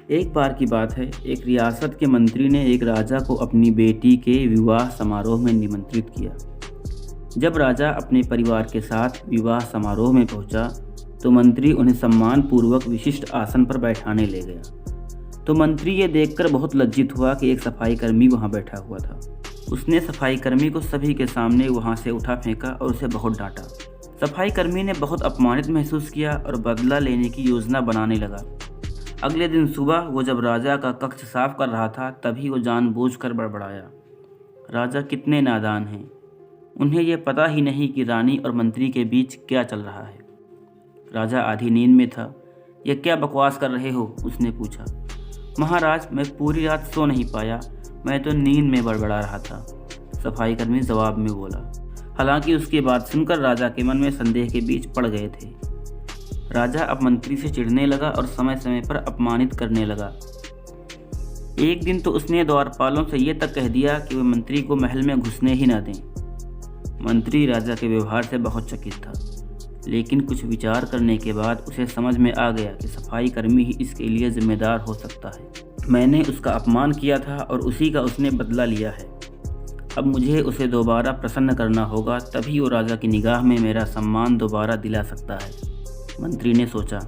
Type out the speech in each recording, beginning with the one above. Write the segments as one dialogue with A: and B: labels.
A: एक बार की बात है, एक रियासत के मंत्री ने एक राजा को अपनी बेटी के विवाह समारोह में निमंत्रित किया। जब राजा अपने परिवार के साथ विवाह समारोह में पहुंचा, तो मंत्री उन्हें सम्मानपूर्वक विशिष्ट आसन पर बैठाने ले गया। तो मंत्री ये देखकर बहुत लज्जित हुआ कि एक सफाई कर्मी वहां बैठा हुआ था। उसने सफाई कर्मी को सभी के सामने वहां से उठा फेंका और उसे बहुत डांटा। सफाई कर्मी ने बहुत अपमानित महसूस किया और बदला लेने की योजना बनाने लगा। अगले दिन सुबह वो जब राजा का कक्ष साफ कर रहा था, तभी वो जानबूझकर बड़बड़ाया, राजा कितने नादान हैं, उन्हें यह पता ही नहीं कि रानी और मंत्री के बीच क्या चल रहा है। राजा आधी नींद में था। यह क्या बकवास कर रहे हो? उसने पूछा। महाराज, मैं पूरी रात सो नहीं पाया, मैं तो नींद में बड़बड़ा रहा था, सफाई कर्मी जवाब में बोला। हालांकि उसकी बात सुनकर राजा के मन में संदेह के बीच पड़ गए थे। राजा अब मंत्री से चिढ़ने लगा और समय समय पर अपमानित करने लगा। एक दिन तो उसने द्वारपालों से ये तक कह दिया कि वे मंत्री को महल में घुसने ही न दें। मंत्री राजा के व्यवहार से बहुत चकित था, लेकिन कुछ विचार करने के बाद उसे समझ में आ गया कि सफाई कर्मी ही इसके लिए जिम्मेदार हो सकता है। मैंने उसका अपमान किया था और उसी का उसने बदला लिया है। अब मुझे उसे दोबारा प्रसन्न करना होगा, तभी वो राजा की निगाह में मेरा सम्मान दोबारा दिला सकता है, मंत्री ने सोचा।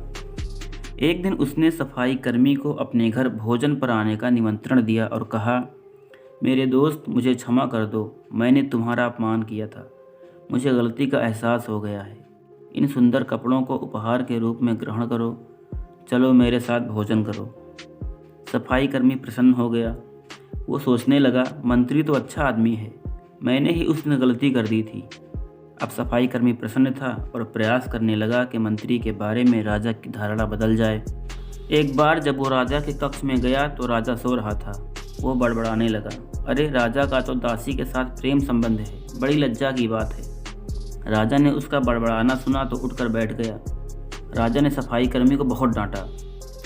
A: एक दिन उसने सफाई कर्मी को अपने घर भोजन पर आने का निमंत्रण दिया और कहा, मेरे दोस्त, मुझे क्षमा कर दो, मैंने तुम्हारा अपमान किया था, मुझे गलती का एहसास हो गया है। इन सुंदर कपड़ों को उपहार के रूप में ग्रहण करो, चलो मेरे साथ भोजन करो। सफाई कर्मी प्रसन्न हो गया। वो सोचने लगा, मंत्री तो अच्छा आदमी है, मैंने ही उस दिन गलती कर दी थी। अब सफाई कर्मी प्रसन्न था और प्रयास करने लगा कि मंत्री के बारे में राजा की धारणा बदल जाए। एक बार जब वो राजा के कक्ष में गया तो राजा सो रहा था। वो बड़बड़ाने लगा, अरे राजा का तो दासी के साथ प्रेम संबंध है, बड़ी लज्जा की बात है। राजा ने उसका बड़बड़ाना सुना तो उठकर बैठ गया। राजा ने सफाई कर्मी को बहुत डांटा।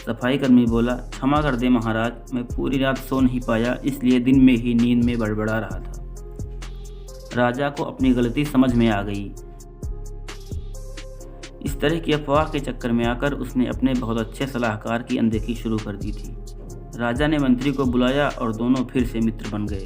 A: सफाई कर्मी बोला, क्षमा कर दे महाराज, मैं पूरी रात सो नहीं पाया, इसलिए दिन में ही नींद में बड़बड़ा रहा था। राजा को अपनी गलती समझ में आ गई। इस तरह की अफवाह के चक्कर में आकर उसने अपने बहुत अच्छे सलाहकार की अनदेखी शुरू कर दी थी। राजा ने मंत्री को बुलाया और दोनों फिर से मित्र बन गए।